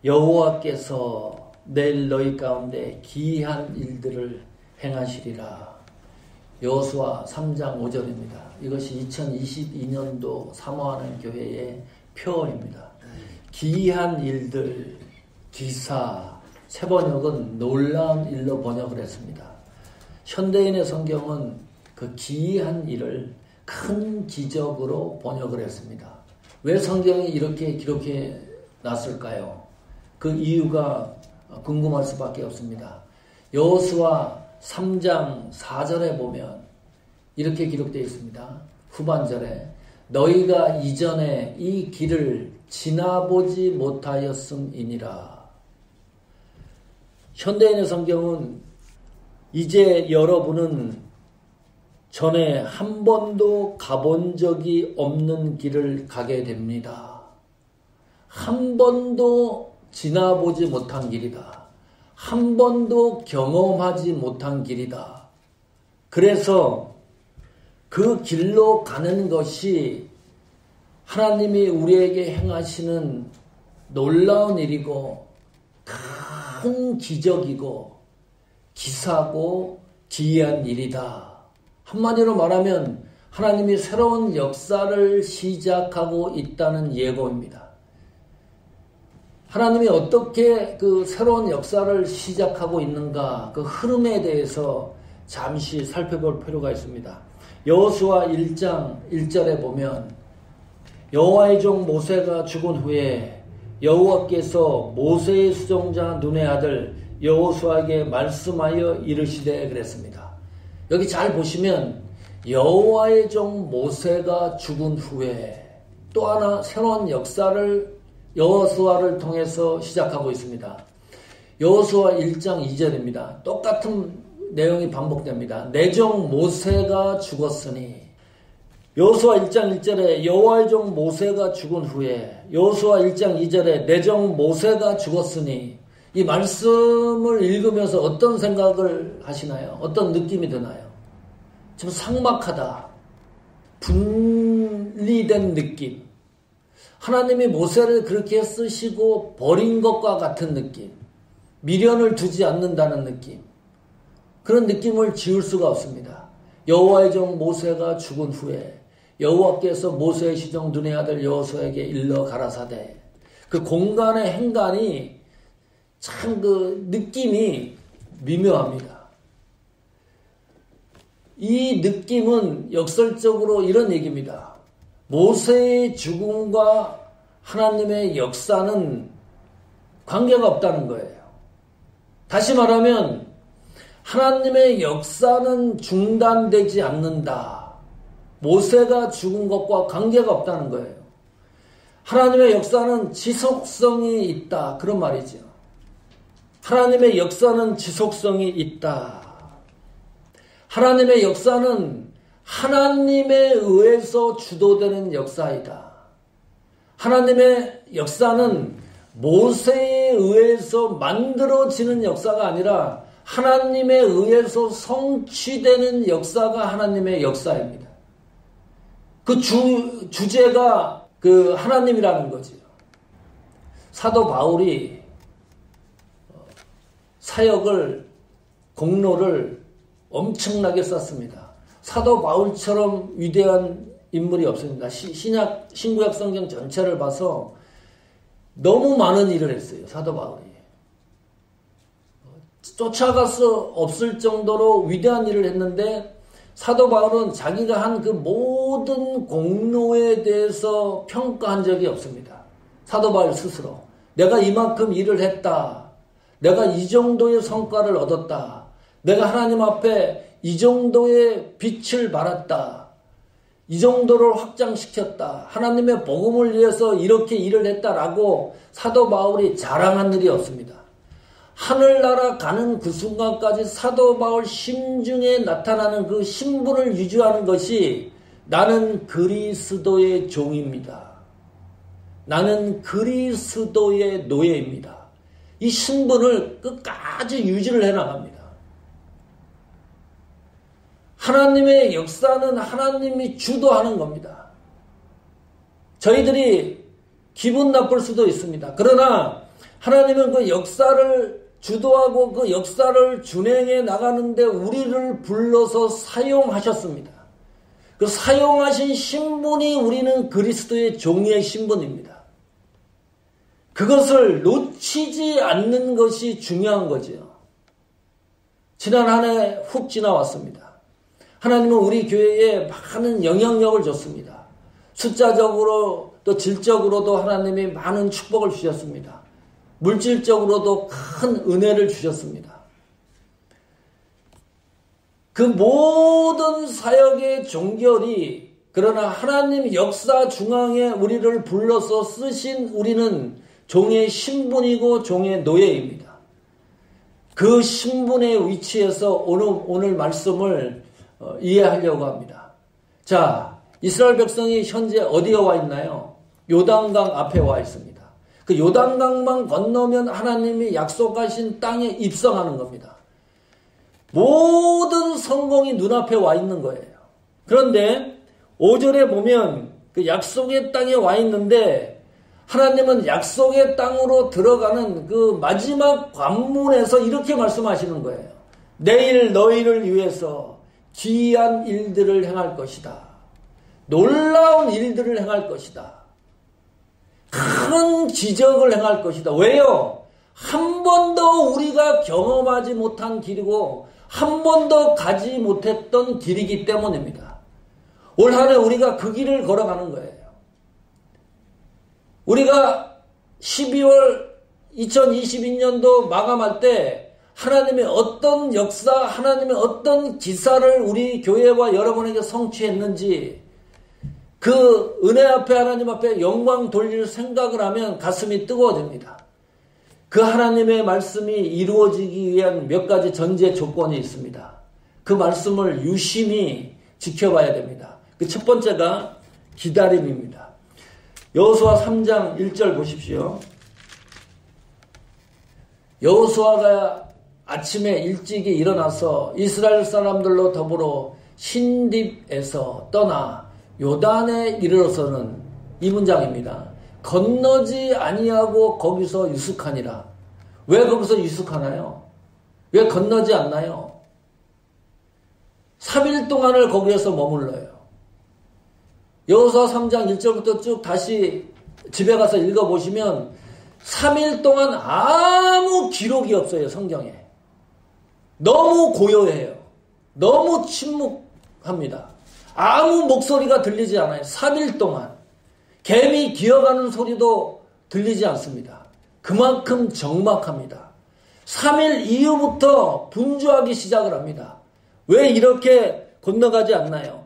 여호와께서 내일 너희 가운데 기이한 일들을 행하시리라. 여호수아 3장 5절입니다. 이것이 2022년도 사모하는 교회의 표어입니다. 기이한 일들, 기사, 새번역은 놀라운 일로 번역을 했습니다. 현대인의 성경은 그 기이한 일을 큰 기적으로 번역을 했습니다. 왜 성경이 이렇게 기록해 놨을까요? 그 이유가 궁금할 수밖에 없습니다. 여호수아 3장 4절에 보면 이렇게 기록되어 있습니다. 후반절에 너희가 이전에 이 길을 지나보지 못하였음이니라. 현대인의 성경은 이제 여러분은 전에 한 번도 가본 적이 없는 길을 가게 됩니다. 한 번도 지나보지 못한 길이다. 한 번도 경험하지 못한 길이다. 그래서 그 길로 가는 것이 하나님이 우리에게 행하시는 놀라운 일이고 큰 기적이고 기사고 기이한 일이다. 한마디로 말하면 하나님이 새로운 역사를 시작하고 있다는 예고입니다. 하나님이 어떻게 그 새로운 역사를 시작하고 있는가, 그 흐름에 대해서 잠시 살펴볼 필요가 있습니다. 여호수아 1장 1절에 보면 여호와의 종 모세가 죽은 후에 여호와께서 모세의 수종자 눈의 아들 여호수아에게 말씀하여 이르시되 그랬습니다. 여기 잘 보시면 여호와의 종 모세가 죽은 후에 또 하나 새로운 역사를 여호수아를 통해서 시작하고 있습니다. 여호수아 1장 2절입니다. 똑같은 내용이 반복됩니다. 내 종 모세가 죽었으니. 여호수아 1장 1절에 여호와의 종 모세가 죽은 후에 여호수아 1장 2절에 내 종 모세가 죽었으니. 이 말씀을 읽으면서 어떤 생각을 하시나요? 어떤 느낌이 드나요? 좀 삭막하다. 분리된 느낌. 하나님이 모세를 그렇게 쓰시고 버린 것과 같은 느낌. 미련을 두지 않는다는 느낌. 그런 느낌을 지울 수가 없습니다. 여호와의 종 모세가 죽은 후에 여호와께서 모세의 시종 눈의 아들 여호수아에게 일러 가라사대. 그 공간의 행간이 참 그 느낌이 미묘합니다. 이 느낌은 역설적으로 이런 얘기입니다. 모세의 죽음과 하나님의 역사는 관계가 없다는 거예요. 다시 말하면 하나님의 역사는 중단되지 않는다. 모세가 죽은 것과 관계가 없다는 거예요. 하나님의 역사는 지속성이 있다. 그런 말이죠. 하나님의 역사는 지속성이 있다. 하나님의 역사는 하나님에 의해서 주도되는 역사이다. 하나님의 역사는 모세에 의해서 만들어지는 역사가 아니라 하나님에 의해서 성취되는 역사가 하나님의 역사입니다. 그 주제가 그 하나님이라는 거지요. 사도 바울이 사역을, 공로를 엄청나게 썼습니다. 사도 바울처럼 위대한 인물이 없습니다. 신구약 성경 전체를 봐서 너무 많은 일을 했어요. 사도 바울이. 쫓아갈 수 없을 정도로 위대한 일을 했는데 사도 바울은 자기가 한 그 모든 공로에 대해서 평가한 적이 없습니다. 사도 바울 스스로. 내가 이만큼 일을 했다. 내가 이 정도의 성과를 얻었다. 내가 하나님 앞에 이 정도의 빛을 발했다. 이 정도를 확장시켰다. 하나님의 복음을 위해서 이렇게 일을 했다라고 사도 바울이 자랑한 일이 없습니다. 하늘나라 가는 그 순간까지 사도 바울 심중에 나타나는 그 신분을 유지하는 것이 나는 그리스도의 종입니다. 나는 그리스도의 노예입니다. 이 신분을 끝까지 유지를 해나갑니다. 하나님의 역사는 하나님이 주도하는 겁니다. 저희들이 기분 나쁠 수도 있습니다. 그러나 하나님은 그 역사를 주도하고 그 역사를 준행해 나가는데 우리를 불러서 사용하셨습니다. 그 사용하신 신분이 우리는 그리스도의 종의 신분입니다. 그것을 놓치지 않는 것이 중요한 거죠. 지난 한 해 훅 지나왔습니다. 하나님은 우리 교회에 많은 영향력을 줬습니다. 숫자적으로 또 질적으로도 하나님이 많은 축복을 주셨습니다. 물질적으로도 큰 은혜를 주셨습니다. 그 모든 사역의 종결이 그러나 하나님 역사 중앙에 우리를 불러서 쓰신 우리는 종의 신분이고 종의 노예입니다. 그 신분의 위치에서 오늘 말씀을 이해하려고 합니다. 자, 이스라엘 백성이 현재 어디에 와 있나요? 요단강 앞에 와 있습니다. 그 요단강만 건너면 하나님이 약속하신 땅에 입성하는 겁니다. 모든 성공이 눈앞에 와 있는 거예요. 그런데 5절에 보면 그 약속의 땅에 와 있는데 하나님은 약속의 땅으로 들어가는 그 마지막 관문에서 이렇게 말씀하시는 거예요. 내일 너희를 위해서 기이한 일들을 행할 것이다. 놀라운 일들을 행할 것이다. 큰 기적을 행할 것이다. 왜요? 한 번도 우리가 경험하지 못한 길이고 한 번도 가지 못했던 길이기 때문입니다. 올 한 해 우리가 그 길을 걸어가는 거예요. 우리가 12월 2022년도 마감할 때 하나님의 어떤 역사, 하나님의 어떤 기사를 우리 교회와 여러분에게 성취했는지 그 은혜 앞에 하나님 앞에 영광 돌릴 생각을 하면 가슴이 뜨거워집니다. 그 하나님의 말씀이 이루어지기 위한 몇 가지 전제 조건이 있습니다. 그 말씀을 유심히 지켜봐야 됩니다. 그 첫 번째가 기다림입니다. 여호수아 3장 1절 보십시오. 여호수아가 아침에 일찍이 일어나서 이스라엘 사람들로 더불어 신딥에서 떠나 요단에 이르러서는 이 문장입니다. 건너지 아니하고 거기서 유숙하니라. 왜 거기서 유숙하나요? 왜 건너지 않나요? 3일 동안을 거기에서 머물러요. 여호수아 3장 1절부터 쭉 다시 집에 가서 읽어보시면 3일 동안 아무 기록이 없어요. 성경에. 너무 고요해요. 너무 침묵합니다. 아무 목소리가 들리지 않아요. 3일 동안. 개미 기어가는 소리도 들리지 않습니다. 그만큼 적막합니다. 3일 이후부터 분주하기 시작을 합니다. 왜 이렇게 건너가지 않나요?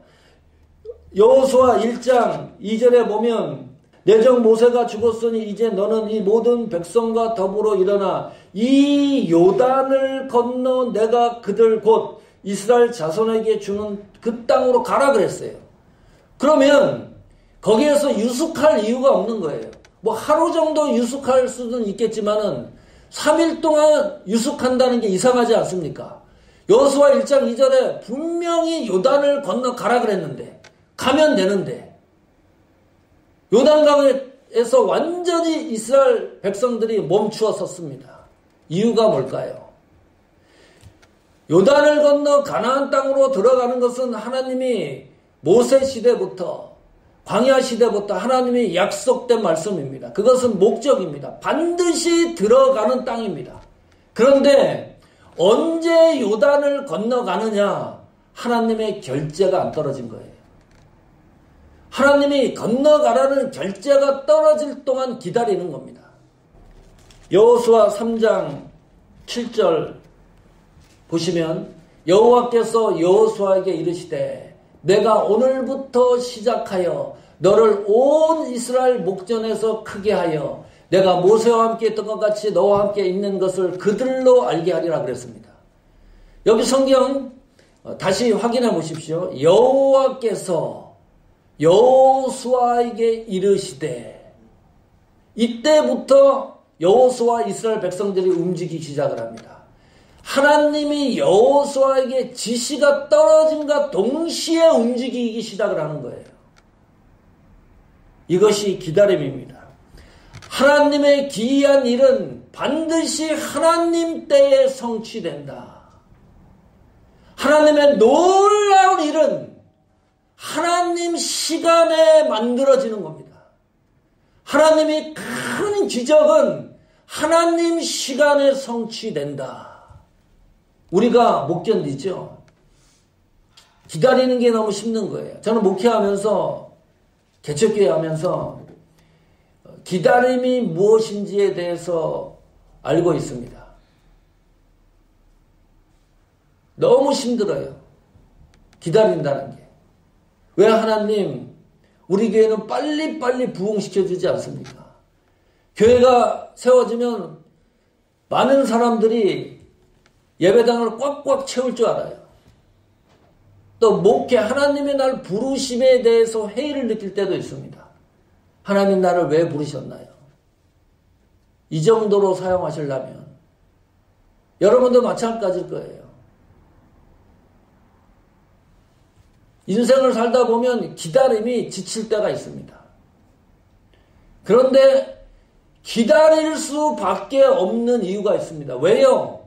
여호수아 1장 2절에 보면 내정 모세가 죽었으니 이제 너는 이 모든 백성과 더불어 일어나 이 요단을 건너 내가 그들 곧 이스라엘 자손에게 주는 그 땅으로 가라 그랬어요. 그러면 거기에서 유숙할 이유가 없는 거예요. 뭐 하루 정도 유숙할 수는 있겠지만은 3일 동안 유숙한다는 게 이상하지 않습니까? 여호수아 1장 2절에 분명히 요단을 건너 가라 그랬는데 가면 되는데 요단강에서 완전히 이스라엘 백성들이 멈추어 섰습니다. 이유가 뭘까요? 요단을 건너 가나안 땅으로 들어가는 것은 하나님이 모세 시대부터 광야 시대부터 하나님이 약속된 말씀입니다. 그것은 목적입니다. 반드시 들어가는 땅입니다. 그런데 언제 요단을 건너가느냐? 하나님의 결제가 안 떨어진 거예요. 하나님이 건너가라는 결제가 떨어질 동안 기다리는 겁니다. 여호수아 3장 7절 보시면 여호와께서 여호수아에게 이르시되 내가 오늘부터 시작하여 너를 온 이스라엘 목전에서 크게 하여 내가 모세와 함께 있던 것 같이 너와 함께 있는 것을 그들로 알게 하리라 그랬습니다. 여기 성경 다시 확인해 보십시오. 여호와께서 여호수아에게 이르시되 이때부터 여호수아 이스라엘 백성들이 움직이기 시작을 합니다. 하나님이 여호수아에게 지시가 떨어진과 동시에 움직이기 시작을 하는 거예요. 이것이 기다림입니다. 하나님의 기이한 일은 반드시 하나님 때에 성취된다. 하나님의 놀라운 일은 하나님 시간에 만들어지는 겁니다. 하나님의 큰 기적은 하나님 시간에 성취된다. 우리가 못 견디죠. 기다리는 게 너무 힘든 거예요. 저는 목회하면서, 개척교회 하면서 기다림이 무엇인지에 대해서 알고 있습니다. 너무 힘들어요. 기다린다는 게. 왜 하나님 우리 교회는 빨리빨리 부흥시켜주지 않습니까? 교회가 세워지면 많은 사람들이 예배당을 꽉꽉 채울 줄 알아요. 또 목회 하나님의 날 부르심에 대해서 회의를 느낄 때도 있습니다. 하나님 나를 왜 부르셨나요? 이 정도로 사용하시려면 여러분도 마찬가지일 거예요. 인생을 살다 보면 기다림이 지칠 때가 있습니다. 그런데 기다릴 수밖에 없는 이유가 있습니다. 왜요?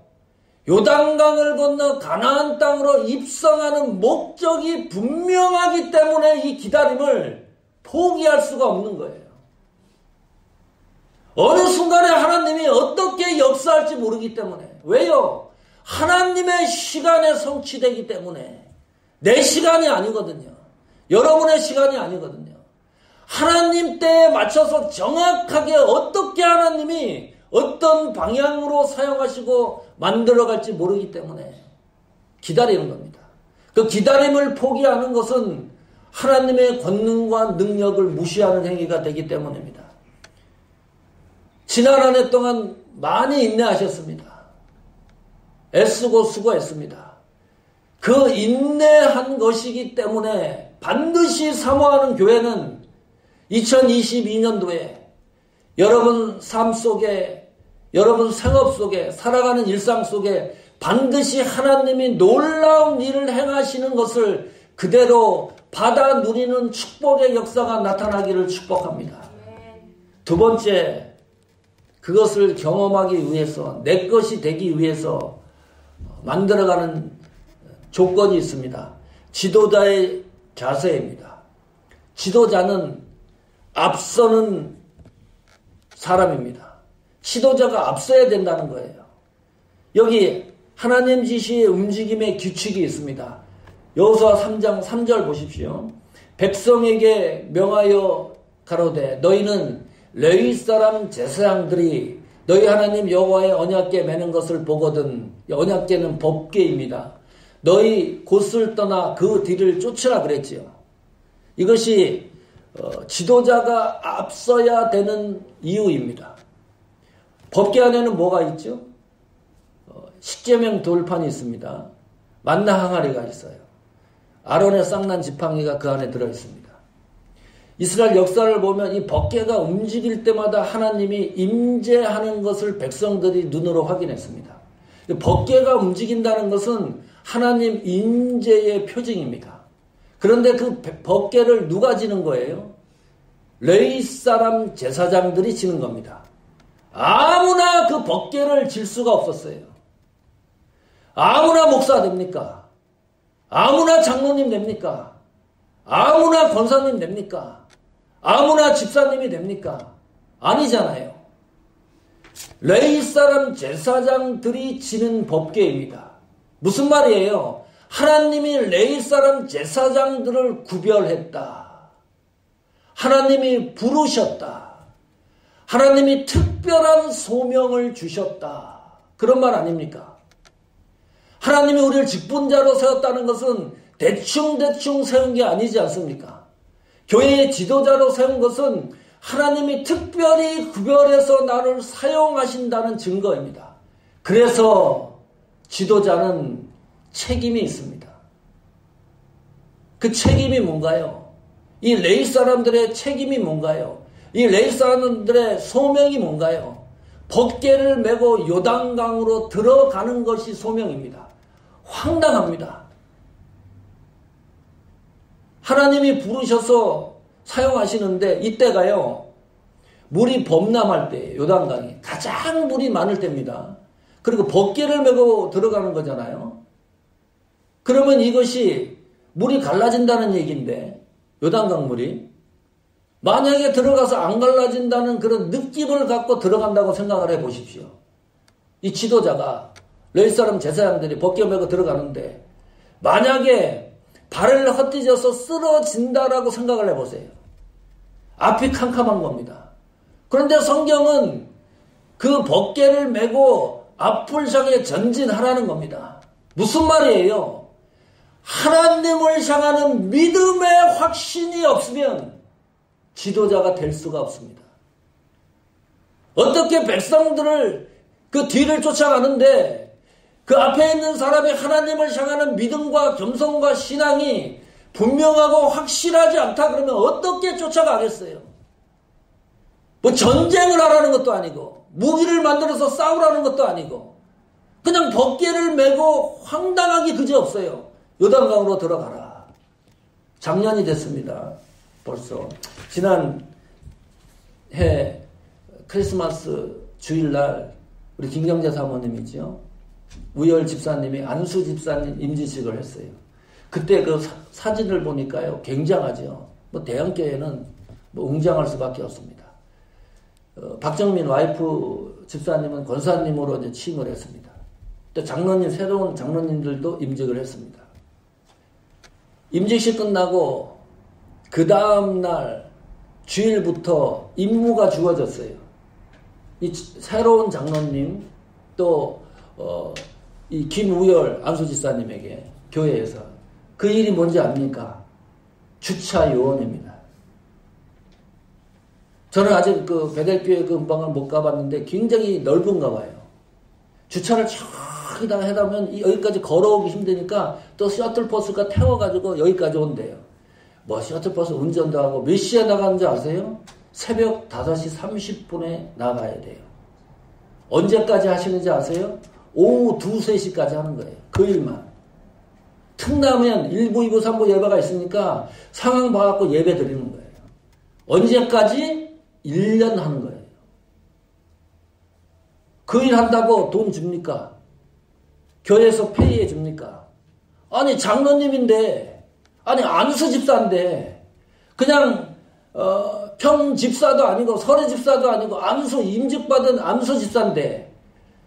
요단강을 건너 가나안 땅으로 입성하는 목적이 분명하기 때문에 이 기다림을 포기할 수가 없는 거예요. 어느 순간에 하나님이 어떻게 역사할지 모르기 때문에. 왜요? 하나님의 시간에 성취되기 때문에. 내 시간이 아니거든요. 여러분의 시간이 아니거든요. 하나님 때에 맞춰서 정확하게 어떻게 하나님이 어떤 방향으로 사용하시고 만들어갈지 모르기 때문에 기다리는 겁니다. 그 기다림을 포기하는 것은 하나님의 권능과 능력을 무시하는 행위가 되기 때문입니다. 지난 한 해 동안 많이 인내하셨습니다. 애쓰고 수고했습니다. 그 인내한 것이기 때문에 반드시 사모하는 교회는 2022년도에 여러분 삶 속에, 여러분 생업 속에, 살아가는 일상 속에 반드시 하나님이 놀라운 일을 행하시는 것을 그대로 받아 누리는 축복의 역사가 나타나기를 축복합니다. 두 번째, 그것을 경험하기 위해서, 내 것이 되기 위해서 만들어가는 조건이 있습니다. 지도자의 자세입니다. 지도자는 앞서는 사람입니다. 지도자가 앞서야 된다는 거예요. 여기 하나님 지시의 움직임의 규칙이 있습니다. 여호수아 3장 3절 보십시오. 백성에게 명하여 가로되 너희는 레위 사람 제사장들이 너희 하나님 여호와의 언약궤 매는 것을 보거든. 언약궤는 법궤입니다. 너희 곳을 떠나 그 뒤를 쫓으라 그랬지요. 이것이 지도자가 앞서야 되는 이유입니다. 법궤 안에는 뭐가 있죠? 십계명 돌판이 있습니다. 만나 항아리가 있어요. 아론의 쌍난 지팡이가 그 안에 들어있습니다. 이스라엘 역사를 보면 이 법궤가 움직일 때마다 하나님이 임재하는 것을 백성들이 눈으로 확인했습니다. 법궤가 움직인다는 것은 하나님 임재의 표징입니다. 그런데 그 법궤를 누가 지는 거예요? 레위 사람 제사장들이 지는 겁니다. 아무나 그 법궤를 질 수가 없었어요. 아무나 목사 됩니까? 아무나 장로님 됩니까? 아무나 권사님 됩니까? 아무나 집사님이 됩니까? 아니잖아요. 레위 사람 제사장들이 지는 법궤입니다. 무슨 말이에요? 하나님이 레위 사람 제사장들을 구별했다. 하나님이 부르셨다. 하나님이 특별한 소명을 주셨다. 그런 말 아닙니까? 하나님이 우리를 직분자로 세웠다는 것은 대충 세운 게 아니지 않습니까? 교회의 지도자로 세운 것은 하나님이 특별히 구별해서 나를 사용하신다는 증거입니다. 그래서 지도자는 책임이 있습니다. 그 책임이 뭔가요? 이 레위 사람들의 책임이 뭔가요? 이 레위 사람들의 소명이 뭔가요? 법궤를 메고 요단강으로 들어가는 것이 소명입니다. 황당합니다. 하나님이 부르셔서 사용하시는데 이때가요, 물이 범람할 때 요단강이 가장 물이 많을 때입니다. 그리고 벗개를 메고 들어가는 거잖아요. 그러면 이것이 물이 갈라진다는 얘기인데 요단강 물이 만약에 들어가서 안 갈라진다는 그런 느낌을 갖고 들어간다고 생각을 해 보십시오. 이 지도자가 레위 사람 제사장들이 벗겨 메고 들어가는데 만약에 발을 헛디뎌서 쓰러진다라고 생각을 해보세요. 앞이 캄캄한 겁니다. 그런데 성경은 그 벗개를 메고 앞을 향해 전진하라는 겁니다. 무슨 말이에요? 하나님을 향하는 믿음의 확신이 없으면 지도자가 될 수가 없습니다. 어떻게 백성들을 그 뒤를 쫓아가는데 그 앞에 있는 사람이 하나님을 향하는 믿음과 겸손과 신앙이 분명하고 확실하지 않다 그러면 어떻게 쫓아가겠어요? 뭐 전쟁을 하라는 것도 아니고 무기를 만들어서 싸우라는 것도 아니고 그냥 벗개를 메고 황당하기 그지없어요. 요단강으로 들어가라. 작년이 됐습니다. 벌써 지난 해 크리스마스 주일날 우리 김경재 사모님이죠. 우열 집사님이 안수 집사님 임지식을 했어요. 그때 그 사진을 보니까요 굉장하죠. 뭐 대형교회는 뭐 웅장할 수밖에 없습니다. 박정민 와이프 집사님은 권사님으로 이제 취임을 했습니다. 또 장로님 새로운 장로님들도 임직을 했습니다. 임직식 끝나고 그 다음 날 주일부터 임무가 주어졌어요. 이 새로운 장로님 또 이 김우열 안수집사님에게 교회에서 그 일이 뭔지 압니까? 주차 요원입니다. 저는 아직 그 베델교회 그 음방을 못 가봤는데 굉장히 넓은가 봐요. 주차를 저기다 해다면 여기까지 걸어오기 힘드니까 또 셔틀버스가 태워가지고 여기까지 온대요. 뭐 셔틀버스 운전도 하고 몇 시에 나가는지 아세요? 새벽 5시 30분에 나가야 돼요. 언제까지 하시는지 아세요? 오후 2, 3시까지 하는 거예요. 그 일만. 틈나면 1부, 2부, 3부 예배가 있으니까 상황 봐갖고 예배 드리는 거예요. 언제까지? 1년 하는 거예요. 그 일 한다고 돈 줍니까? 교회에서 페이해 줍니까? 아니 장로님인데 아니 안수 집사인데 그냥 평 집사도 아니고 설의 집사도 아니고 안수 임직받은 안수 집사인데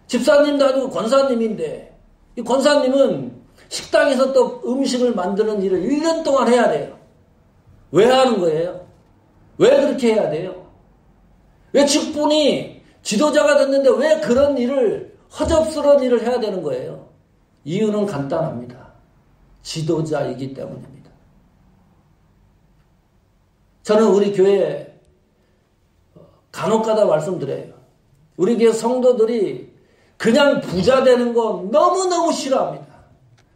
집사님도 아니고 권사님인데 이 권사님은 식당에서 또 음식을 만드는 일을 1년 동안 해야 돼요. 왜 하는 거예요? 왜 그렇게 해야 돼요? 왜 직분이 지도자가 됐는데 왜 그런 일을 허접스러운 일을 해야 되는 거예요? 이유는 간단합니다. 지도자이기 때문입니다. 저는 우리 교회에 간혹가다 말씀드려요. 우리 교회 성도들이 그냥 부자 되는 거 너무너무 싫어합니다.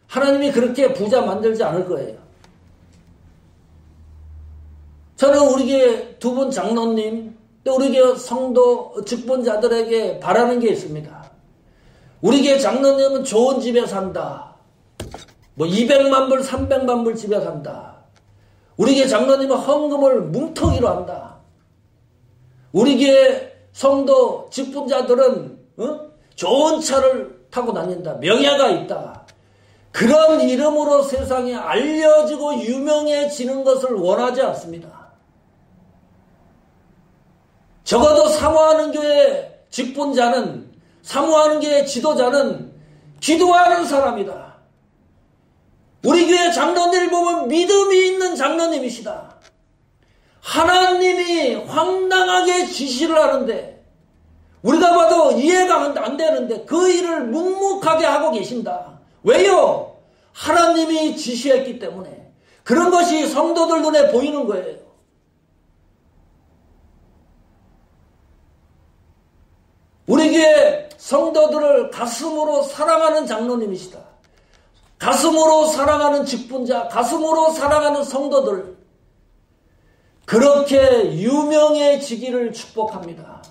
하나님이 그렇게 부자 만들지 않을 거예요. 저는 우리 교회 두 분 장로님 또 우리 교회 성도 직분자들에게 바라는 게 있습니다. 우리 교회 장로님은 좋은 집에 산다. 뭐 200만 불 300만 불 집에 산다. 우리 교회 장로님은 헌금을 뭉텅이로 한다. 우리 교회 성도 직분자들은 좋은 차를 타고 다닌다. 명예가 있다. 그런 이름으로 세상에 알려지고 유명해지는 것을 원하지 않습니다. 적어도 사모하는 교회 직분자는 사모하는 교회 지도자는 기도하는 사람이다. 우리 교회 장로님을 보면 믿음이 있는 장로님이시다. 하나님이 황당하게 지시를 하는데 우리가 봐도 이해가 안 되는데 그 일을 묵묵하게 하고 계신다. 왜요? 하나님이 지시했기 때문에 그런 것이 성도들 눈에 보이는 거예요. 우리 교회 성도들을 가슴으로 사랑하는 장로님이시다. 가슴으로 사랑하는 직분자, 가슴으로 사랑하는 성도들 그렇게 유명해지기를 축복합니다.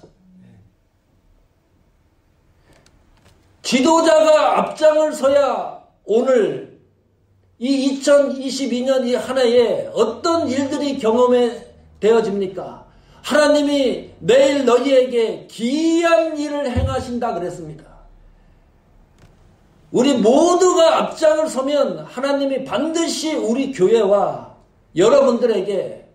지도자가 앞장을 서야 오늘 이 2022년 이 한 해에 어떤 일들이 경험되어집니까? 하나님이 내일 너희에게 기이한 일을 행하신다 그랬습니다. 우리 모두가 앞장을 서면 하나님이 반드시 우리 교회와 여러분들에게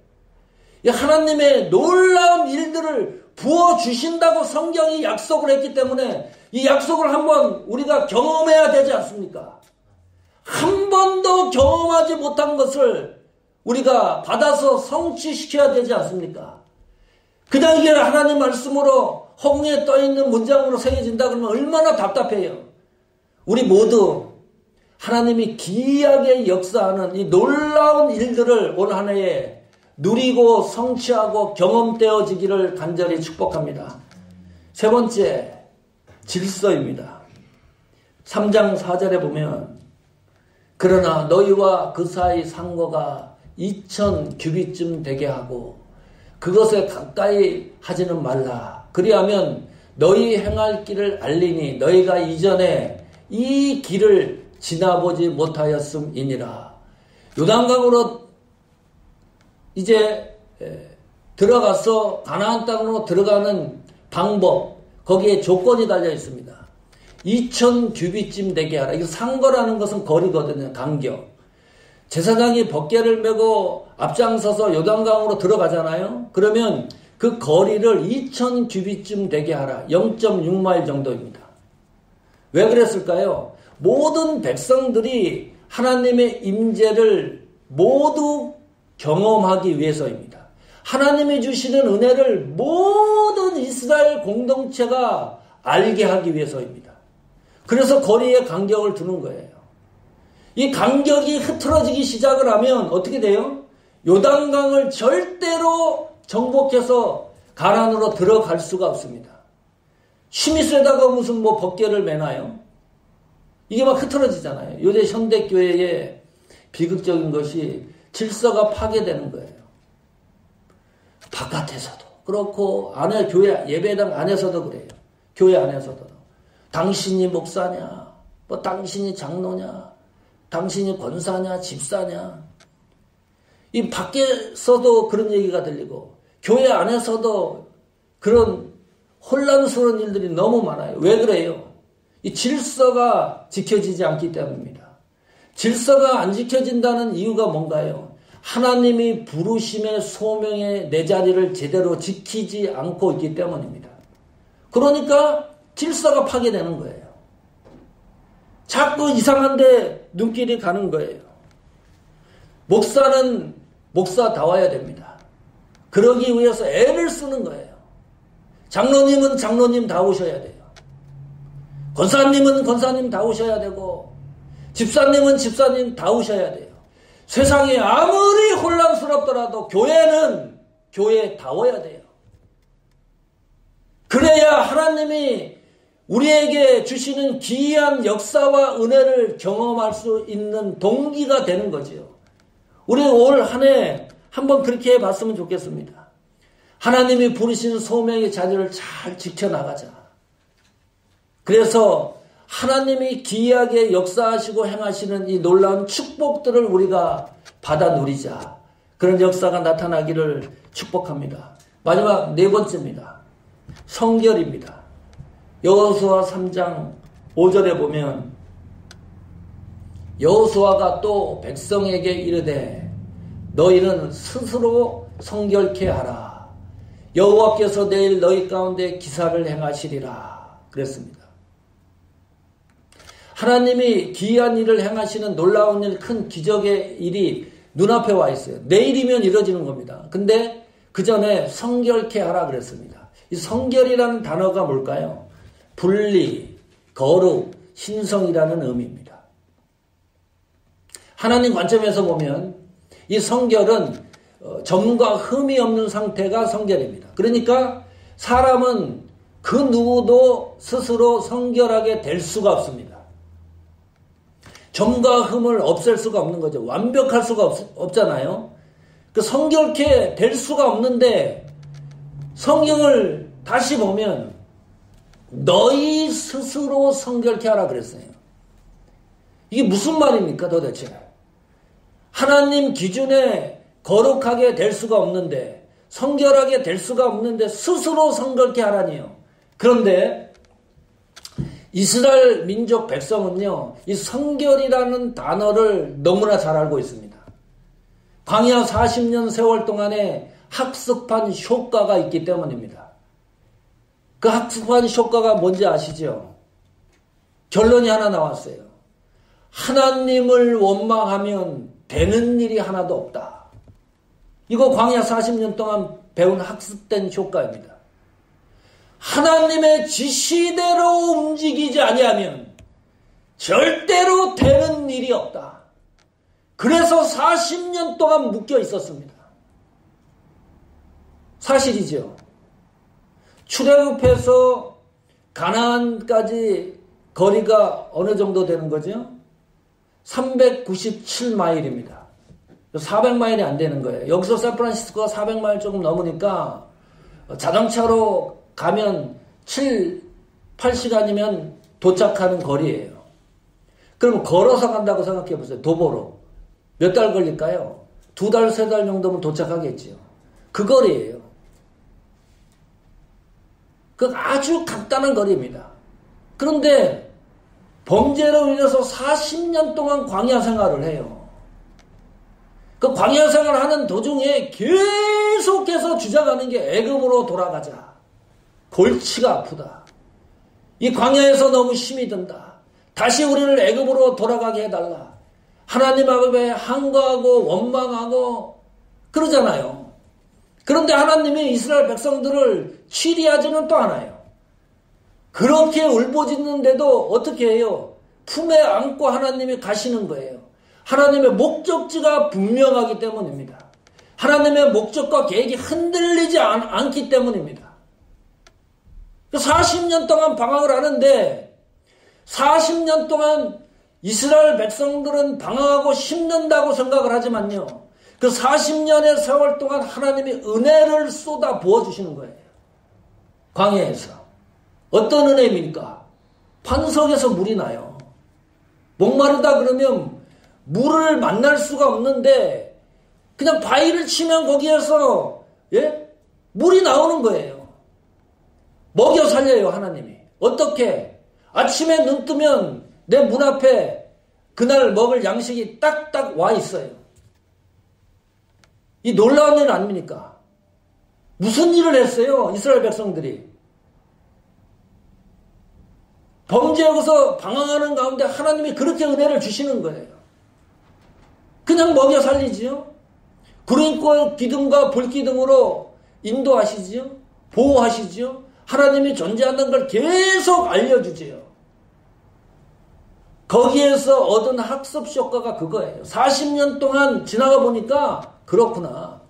하나님의 놀라운 일들을 부어주신다고 성경이 약속을 했기 때문에 이 약속을 한번 우리가 경험해야 되지 않습니까? 한 번도 경험하지 못한 것을 우리가 받아서 성취시켜야 되지 않습니까? 그냥 이게 하나님 말씀으로 허공에 떠있는 문장으로 새겨진다 그러면 얼마나 답답해요. 우리 모두 하나님이 기이하게 역사하는 이 놀라운 일들을 올 한 해에 누리고 성취하고 경험되어지기를 간절히 축복합니다. 세 번째, 질서입니다. 3장 4절에 보면 그러나 너희와 그 사이 상거가 2000 규빗쯤 되게 하고 그것에 가까이 하지는 말라. 그리하면 너희 행할 길을 알리니 너희가 이전에 이 길을 지나보지 못하였음이니라. 요단강으로 이제 들어가서 가나안 땅으로 들어가는 방법, 거기에 조건이 달려 있습니다. 2000 규빗쯤 되게 하라. 이거 상거라는 것은 거리거든요. 간격. 제사장이 벗개를 메고 앞장서서 요단강으로 들어가잖아요. 그러면 그 거리를 2000 규빗쯤 되게 하라. 0.6마일 정도입니다. 왜 그랬을까요? 모든 백성들이 하나님의 임재를 모두 경험하기 위해서입니다. 하나님이 주시는 은혜를 모든 이스라엘 공동체가 알게 하기 위해서입니다. 그래서 거리에 간격을 두는 거예요. 이 간격이 흐트러지기 시작을 하면 어떻게 돼요? 요단강을 절대로 정복해서 가나안으로 들어갈 수가 없습니다. 힘이 세다가 무슨 벗개를 매나요? 이게 막 흐트러지잖아요. 요새 현대교회의 비극적인 것이 질서가 파괴되는 거예요. 바깥에서도 그렇고 안에 교회 예배당 안에서도 그래요. 교회 안에서도 당신이 목사냐, 당신이 장로냐, 당신이 권사냐, 집사냐. 이 밖에서도 그런 얘기가 들리고 교회 안에서도 그런 혼란스러운 일들이 너무 많아요. 왜 그래요? 이 질서가 지켜지지 않기 때문입니다. 질서가 안 지켜진다는 이유가 뭔가요? 하나님이 부르심의 소명의 내 자리를 제대로 지키지 않고 있기 때문입니다. 그러니까 질서가 파괴되는 거예요. 자꾸 이상한데 눈길이 가는 거예요. 목사는 목사다워야 됩니다. 그러기 위해서 애를 쓰는 거예요. 장로님은 장로님다우셔야 돼요. 권사님은 권사님다우셔야 되고 집사님은 집사님다우셔야 돼요. 세상이 아무리 혼란스럽더라도 교회는 교회다워야 돼요. 그래야 하나님이 우리에게 주시는 기이한 역사와 은혜를 경험할 수 있는 동기가 되는 거지요. 우리 올 한 해 한번 그렇게 해봤으면 좋겠습니다. 하나님이 부르신 소명의 자리를 잘 지켜나가자. 그래서 하나님이 기이하게 역사하시고 행하시는 이 놀라운 축복들을 우리가 받아 누리자. 그런 역사가 나타나기를 축복합니다. 마지막 네 번째입니다. 성결입니다. 여호수아 3장 5절에 보면 여호수아가 또 백성에게 이르되 너희는 스스로 성결케 하라. 여호와께서 내일 너희 가운데 기사를 행하시리라 그랬습니다. 하나님이 기이한 일을 행하시는 놀라운 일, 큰 기적의 일이 눈앞에 와 있어요. 내일이면 이루어지는 겁니다. 근데 그 전에 성결케 하라 그랬습니다. 이 성결이라는 단어가 뭘까요? 분리, 거룩, 신성이라는 의미입니다. 하나님 관점에서 보면 이 성결은 점과 흠이 없는 상태가 성결입니다. 그러니까 사람은 그 누구도 스스로 성결하게 될 수가 없습니다. 점과 흠을 없앨 수가 없는 거죠. 완벽할 수가 없잖아요. 그 성결케 될 수가 없는데 성경을 다시 보면 너희 스스로 성결케 하라 그랬어요. 이게 무슨 말입니까 도대체? 하나님 기준에 거룩하게 될 수가 없는데 성결하게 될 수가 없는데 스스로 성결케 하라니요. 그런데 이스라엘 민족 백성은요, 이 성결이라는 단어를 너무나 잘 알고 있습니다. 광야 40년 세월 동안에 학습한 효과가 있기 때문입니다. 그 학습한 효과가 뭔지 아시죠? 결론이 하나 나왔어요. 하나님을 원망하면 되는 일이 하나도 없다. 이거 광야 40년 동안 배운 학습된 효과입니다. 하나님의 지시대로 움직이지 아니하면 절대로 되는 일이 없다. 그래서 40년 동안 묶여 있었습니다. 사실이죠. 출애굽해서 가나안까지 거리가 어느 정도 되는 거죠? 397마일입니다. 400마일이 안 되는 거예요. 여기서 샌프란시스코가 400마일 조금 넘으니까 자동차로 가면 8시간이면 도착하는 거리예요. 그럼 걸어서 간다고 생각해 보세요. 도보로. 몇 달 걸릴까요? 2달, 3달 정도면 도착하겠지요. 그 거리예요. 그 아주 간단한 거리입니다. 그런데 범죄로 인해서 40년 동안 광야 생활을 해요. 그 광야 생활을 하는 도중에 계속해서 주장하는 게 애굽으로 돌아가자. 골치가 아프다. 이 광야에서 너무 힘이 든다. 다시 우리를 애굽으로 돌아가게 해달라. 하나님 앞에 항거하고 원망하고 그러잖아요. 그런데 하나님이 이스라엘 백성들을 치리하지는 또 않아요. 그렇게 울부짖는데도 어떻게 해요? 품에 안고 하나님이 가시는 거예요. 하나님의 목적지가 분명하기 때문입니다. 하나님의 목적과 계획이 흔들리지 않기 때문입니다. 40년 동안 방황을 하는데 40년 동안 이스라엘 백성들은 방황하고 힘든다고 생각을 하지만요. 그 40년의 세월 동안 하나님이 은혜를 쏟아 부어주시는 거예요. 광야에서. 어떤 은혜입니까? 반석에서 물이 나요. 목마르다 그러면 물을 만날 수가 없는데 그냥 바위를 치면 거기에서 물이 나오는 거예요. 먹여 살려요, 하나님이. 어떻게? 아침에 눈 뜨면 내 문 앞에 그날 먹을 양식이 딱딱 와 있어요. 이 놀라운 일 아닙니까? 무슨 일을 했어요, 이스라엘 백성들이? 범죄하고서 방황하는 가운데 하나님이 그렇게 은혜를 주시는 거예요. 그냥 먹여 살리지요. 구름과 기둥과 불기둥으로 인도하시지요. 보호하시지요. 하나님이 존재한다는 걸 계속 알려주지요. 거기에서 얻은 학습 효과가 그거예요. 40년 동안 지나가 보니까 그렇구나.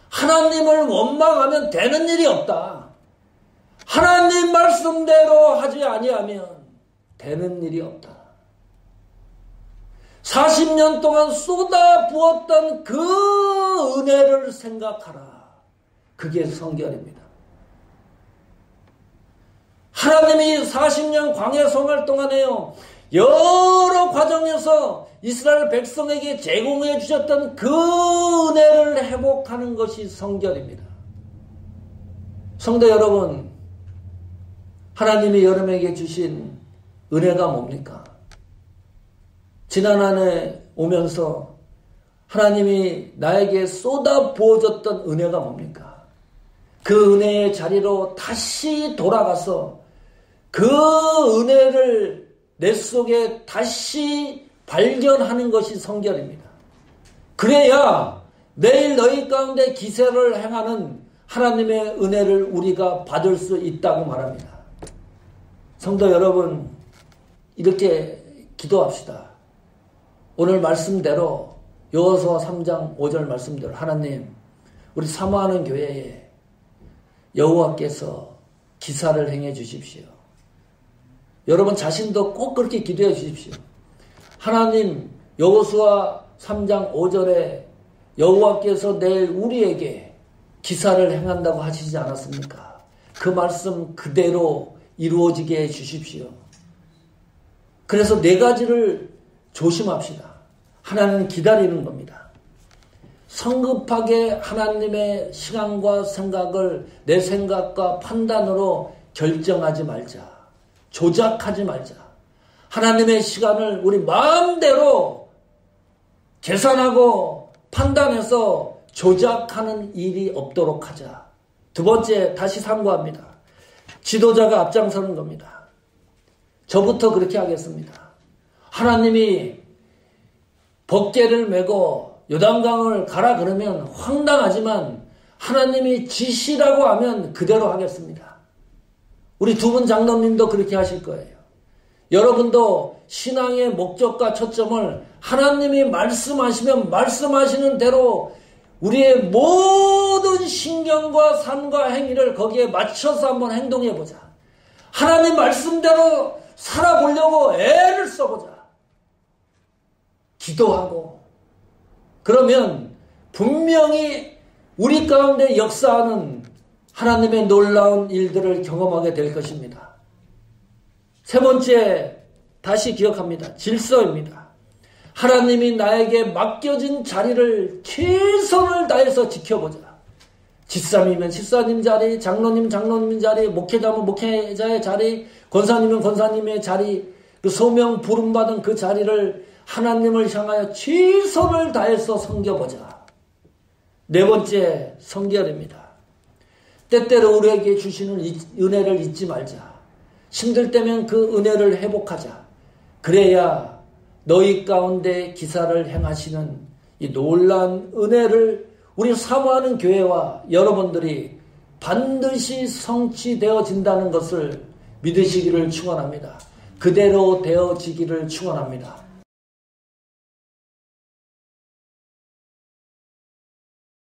하나님을 원망하면 되는 일이 없다. 하나님 말씀대로 하지 아니하면 되는 일이 없다. 40년 동안 쏟아 부었던 그 은혜를 생각하라. 그게 성결입니다. 하나님이 40년 광야 생활 동안에요. 여러 과정에서 이스라엘 백성에게 제공해 주셨던 그 은혜를 회복하는 것이 성결입니다. 성도 여러분, 하나님이 여러분에게 주신 은혜가 뭡니까? 지난 한 해 오면서 하나님이 나에게 쏟아 부어줬던 은혜가 뭡니까? 그 은혜의 자리로 다시 돌아가서 그 은혜를 내 속에 다시 발견하는 것이 성결입니다. 그래야 내일 너희 가운데 기세를 행하는 하나님의 은혜를 우리가 받을 수 있다고 말합니다. 성도 여러분, 이렇게 기도합시다. 오늘 말씀대로 여호수아 3장 5절 말씀대로 하나님, 우리 사모하는 교회에 여호와께서 기사를 행해 주십시오. 여러분 자신도 꼭 그렇게 기도해 주십시오. 하나님, 여호수아 3장 5절에 여호와께서 내일 우리에게 기사를 행한다고 하시지 않았습니까? 그 말씀 그대로 이루어지게 해 주십시오. 그래서 4가지를 조심합시다. 하나는 기다리는 겁니다. 성급하게 하나님의 시간과 생각을 내 생각과 판단으로 결정하지 말자. 조작하지 말자. 하나님의 시간을 우리 마음대로 계산하고 판단해서 조작하는 일이 없도록 하자. 두 번째, 다시 상고합니다. 지도자가 앞장서는 겁니다. 저부터 그렇게 하겠습니다. 하나님이 법궤를 메고 요단강을 가라 그러면 황당하지만 하나님이 지시라고 하면 그대로 하겠습니다. 우리 두 분 장로님도 그렇게 하실 거예요. 여러분도 신앙의 목적과 초점을 하나님이 말씀하시면 말씀하시는 대로 우리의 모든 신경과 삶과 행위를 거기에 맞춰서 한번 행동해보자. 하나님 말씀대로 살아보려고 애를 써보자. 기도하고 그러면 분명히 우리 가운데 역사하는 하나님의 놀라운 일들을 경험하게 될 것입니다. 세 번째, 다시 기억합니다. 질서입니다. 하나님이 나에게 맡겨진 자리를 최선을 다해서 지켜보자. 집사님이면 집사님 자리, 장로님 자리, 목회자면 목회자의 자리, 권사님은 권사님의 자리, 그 소명 부름받은 그 자리를 하나님을 향하여 최선을 다해서 섬겨보자. 네 번째, 성결입니다. 때때로 우리에게 주시는 은혜를 잊지 말자. 힘들 때면 그 은혜를 회복하자. 그래야 너희 가운데 기사를 행하시는 이 놀라운 은혜를 우리 사모하는 교회와 여러분들이 반드시 성취되어진다는 것을 믿으시기를 축원합니다. 그대로 되어지기를 축원합니다.